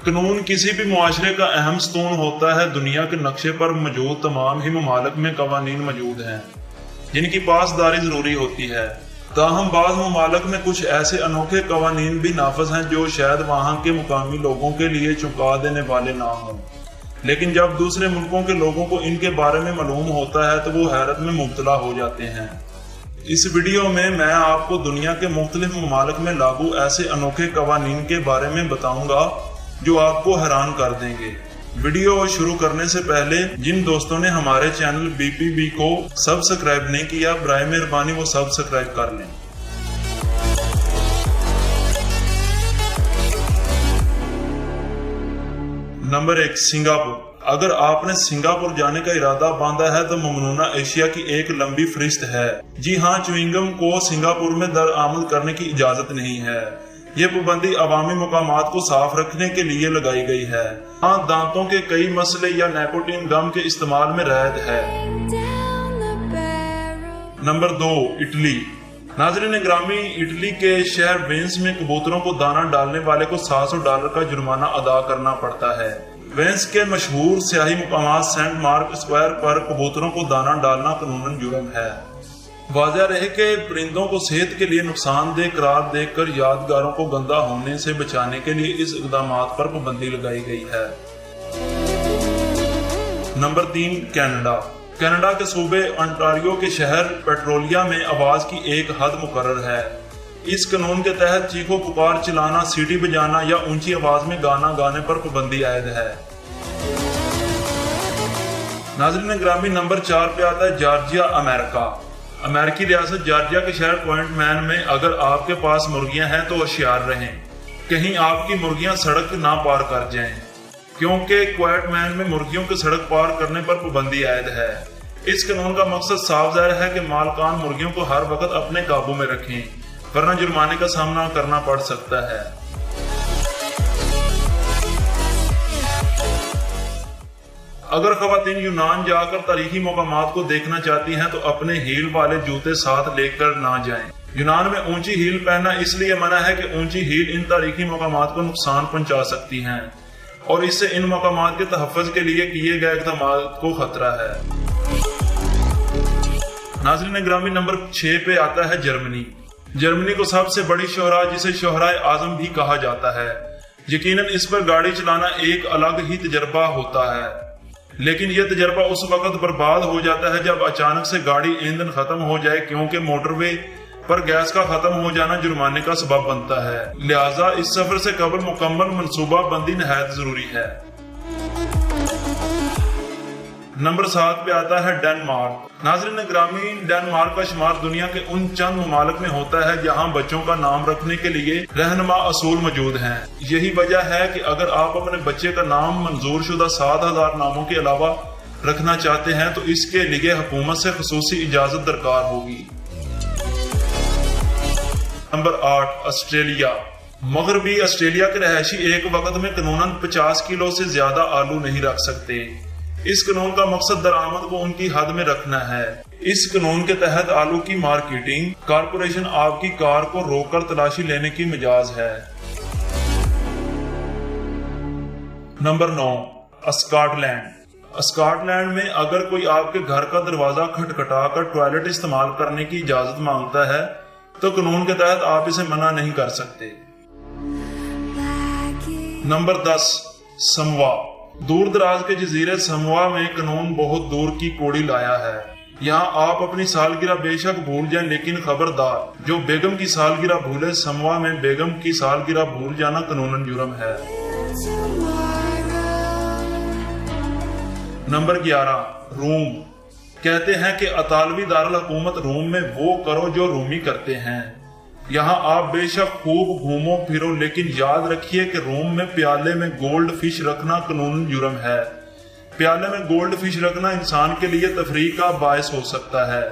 कानून किसी भी मुआशरे का अहम स्तून होता है। दुनिया के नक्शे पर मौजूद तमाम ही ममालिक में कवानीन मौजूद हैं जिनकी पासदारी जरूरी होती है। ताहम बाज़ ममालिक में कुछ ऐसे अनोखे कवानीन भी नाफिज हैं जो शायद वहाँ के मुकामी लोगों के लिए चौंका देने वाले ना हों, लेकिन जब दूसरे मुल्कों के लोगों को इनके बारे में मालूम होता है तो वो हैरत में मुब्तला हो जाते हैं। इस वीडियो में मैं आपको दुनिया के मुख्तलिफ ममालिक में लागू ऐसे अनोखे कवानीन के बारे में बताऊंगा जो आपको हैरान कर देंगे। वीडियो शुरू करने से पहले जिन दोस्तों ने हमारे चैनल BPB को सब्सक्राइब नहीं किया, बराए मेहरबानी वो सब्सक्राइब कर लें। Number 1, Singapore. अगर आपने सिंगापुर जाने का इरादा बांधा है तो ममनूना एशिया की एक लंबी फहरिस्त है। जी हाँ, च्युइंगम को सिंगापुर में दरआमद करने की इजाजत नहीं है। ये पाबंदी अवामी मुकामात को साफ रखने के लिए लगाई गई है। हाँ, दांतों के कई मसले या निकोटीन गम के इस्तेमाल में रियायत है। Number 2, Italy. नाज़रीन ग्रामी, इटली के शहर वेंस में कबूतरों को दाना डालने वाले को $700 का जुर्माना अदा करना पड़ता है। वेंस के मशहूर सियाही मुकामात सेंट मार्क स्क्वायर पर कबूतरों को दाना डालना कानूनन जुर्म है। वाज़ेह रहे कि परिंदों को सेहत के लिए नुकसानदेह करार देकर यादगारों को गंदा होने से बचाने के लिए इस इक़दामात पर पाबंदी लगाई गई है। Number 3, Canada. कनाडा के सूबे ओंटारियो के शहर पेट्रोलिया में आवाज की एक हद मुकर्रर है। इस कानून के तहत चीखो पुकार चलाना, सीटी बजाना या ऊंची आवाज में गाना गाने पर पाबंदी आयद है। नाज़रीन ग्रामी, नंबर 4 पे आता है जॉर्जिया, अमेरिका। अमेरिकी रियासत जॉर्जिया के शहर पॉइंट मैन में अगर आपके पास मुर्गियां हैं तो होशियार रहें, कहीं आपकी मुर्गियां सड़क ना पार कर जाएं, क्योंकि क्वाइट मैन में मुर्गियों के सड़क पार करने पर पाबंदी आयद है। इस कानून का मकसद साफ ज़ाहिर है कि मालकान मुर्गियों को हर वक्त अपने काबू में रखें, वरना जुर्माने का सामना करना पड़ सकता है। अगर खवातीन यूनान जाकर तारीखी मकामात को देखना चाहती हैं तो अपने हील वाले जूते साथ लेकर ना जाएं। यूनान में ऊंची हील पहनना इसलिए मना है कि ऊंची हील इन तारीखी मकामात को नुकसान पहुंचा सकती हैं और इससे इन मकामात के तहफ़्फ़ुज़ के लिए किए गए इक़दामात को खतरा है। नाज़रीन ग्रामी, नंबर 6 पे आता है जर्मनी। जर्मनी को सबसे बड़ी शोहरा, जिसे शोहराए आज़म भी कहा जाता है। यकीनन इस पर गाड़ी चलाना एक अलग ही तजर्बा होता है, लेकिन यह तजर्बा उस वक्त बर्बाद हो जाता है जब अचानक से गाड़ी ईंधन खत्म हो जाए, क्योंकि मोटरवे पर गैस का खत्म हो जाना जुर्माने का सबब बनता है। लिहाजा इस सफर से कबल मुकम्मल मनसूबा बंदी निहायत जरूरी है। नंबर 7 पे आता है डेनमार्क। नाज़रीन ग्रामी, डेनमार्क का शुमार दुनिया के उन चंद ममालिक में होता है जहाँ बच्चों का नाम रखने के लिए रहनुमा असूल मौजूद हैं। यही वजह है कि अगर आप अपने बच्चे का नाम मंजूर शुदा 7000 नामों के अलावा रखना चाहते हैं तो इसके लिए हुकूमत से खुसूसी इजाजत दरकार होगी। Number 8, Australia. मगरबी ऑस्ट्रेलिया के रहायशी एक वक्त में कानूनन 50 किलो से ज्यादा आलू नहीं रख सकते। इस कानून का मकसद दरामद को उनकी हद में रखना है। इस कानून के तहत आलू की मार्केटिंग कारपोरेशन आपकी कार को रोककर तलाशी लेने की मिजाज है। Number 9, Scotland. स्कॉटलैंड में अगर कोई आपके घर का दरवाजा खटखटाकर टॉयलेट इस्तेमाल करने की इजाजत मांगता है तो कानून के तहत आप इसे मना नहीं कर सकते। नंबर 10, समवा। दूर दराज के जजीरे समवा में कानून बहुत दूर की कोड़ी लाया है। यहाँ आप अपनी सालगिरह बेशक भूल जाएं, लेकिन खबरदार, जो बेगम की सालगिरह भूले, समवा में बेगम की सालगिरह भूल जाना कानूनन जुर्म है। Number 11, room. कहते हैं कि अतालवी दारुल हुकूमत रोम में वो करो जो रूमी करते हैं। यहाँ आप बेशक खूब घूमो फिरो, लेकिन याद रखिए कि रोम में प्याले में गोल्ड फिश रखना कानूनन जुर्म है। प्याले में गोल्ड फिश रखना इंसान के लिए तफरीह का बायस हो सकता है,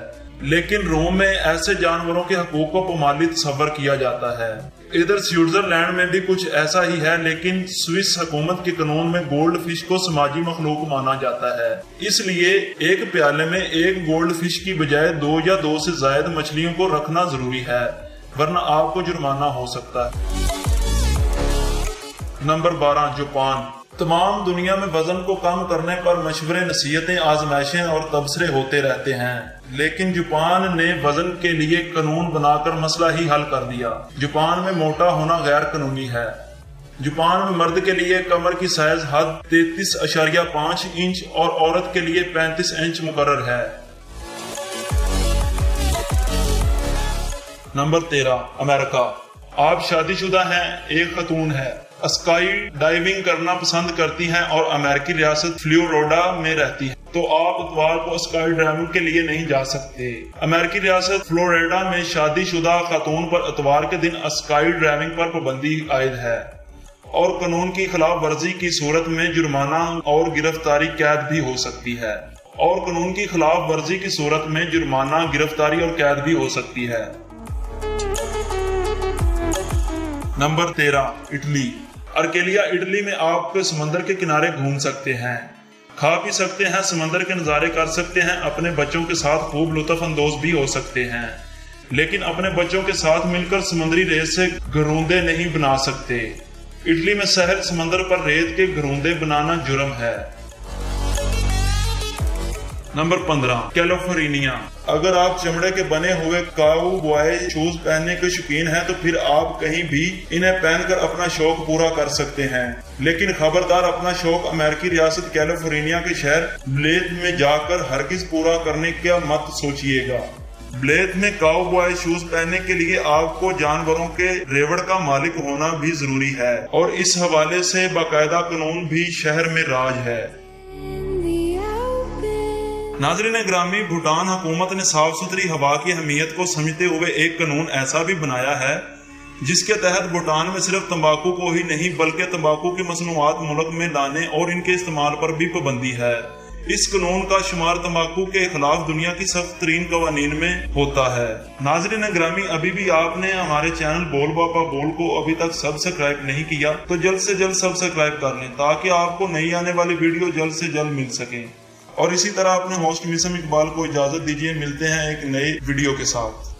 लेकिन रोम में ऐसे जानवरों के हकूक को पामाली तस्वर किया जाता है। इधर स्विट्जरलैंड में भी कुछ ऐसा ही है, लेकिन स्विस हुकूमत के कानून में गोल्ड फिश को समाजी मखलूक माना जाता है। इसलिए एक प्याले में एक गोल्ड फिश की बजाय 2 या 2 से ज्यादा मछलियों को रखना जरूरी है, वरना आपको जुर्माना हो सकता है। Number 12 Japan. तमाम दुनिया में वजन को कम करने पर मशवरे, नसीहतें, आजमाइशें और तबसरे होते रहते हैं, लेकिन जापान ने वजन के लिए कानून बनाकर मसला ही हल कर दिया। जापान में मोटा होना गैर कानूनी है। जापान में मर्द के लिए कमर की साइज हद 33.5 इंच और औरत के लिए 35 इंच मुकर्रर है। Number 13 America. आप शादीशुदा हैं, एक खातून है, स्काई डाइविंग करना पसंद करती हैं और अमेरिकी रियासत फ्लोरिडा में रहती है, तो आप इतवार को स्काई डाइविंग के लिए नहीं जा सकते। अमेरिकी रियासत फ्लोरिडा में शादीशुदा खातून पर इतवार के दिन स्काई डाइविंग पर पाबंदी आयद है और कानून की खिलाफ वर्जी की सूरत में जुर्माना और गिरफ्तारी कैद भी हो सकती है। और कानून की खिलाफ वर्जी की सूरत में जुर्माना, गिरफ्तारी और कैद भी हो सकती है। Number 13 Italy. अर्केलिया इटली में आप समंदर के किनारे घूम सकते हैं, खा पी सकते हैं, समंदर के नज़ारे कर सकते हैं, अपने बच्चों के साथ खूब लुत्फ अंदोज भी हो सकते हैं, लेकिन अपने बच्चों के साथ मिलकर समुद्री रेत से घरूंदे नहीं बना सकते। इटली में शहर समंदर पर रेत के घरूंदे बनाना जुर्म है। Number 15 California. अगर आप चमड़े के बने हुए काउबॉय शूज पहनने के शौकीन हैं तो फिर आप कहीं भी इन्हें पहनकर अपना शौक पूरा कर सकते हैं, लेकिन खबरदार अपना शौक अमेरिकी रियासत कैलिफोर्निया के शहर ब्लेथ में जाकर हरगिज पूरा करने का मत सोचिएगा। ब्लेथ में काउबॉय शूज पहनने के लिए आपको जानवरों के रेवड़ का मालिक होना भी जरूरी है और इस हवाले से बाकायदा कानून भी शहर में राज है। नाज़रीन ग्रामी, भूटान हुकूमत ने साफ सुथरी हवा की अहमियत को समझते हुए एक कानून ऐसा भी बनाया है जिसके तहत भूटान में सिर्फ तंबाकू को ही नहीं बल्कि तंबाकू की मसनूआत मुल्क में लाने और इनके इस्तेमाल पर भी पाबंदी है। इस कानून का शुमार तंबाकू के खिलाफ दुनिया की सख्त तरीन कवानीन में होता है। नाज़रीन ग्रामी, अभी भी आपने हमारे चैनल बोल बाबा बोल को अभी तक सब्सक्राइब नहीं किया तो जल्द से जल्द सब्सक्राइब कर लें ताकि आपको नई आने वाली वीडियो जल्द से जल्द मिल सके। और इसी तरह अपने होस्ट मिसम इकबाल को इजाजत दीजिए। मिलते हैं एक नए वीडियो के साथ।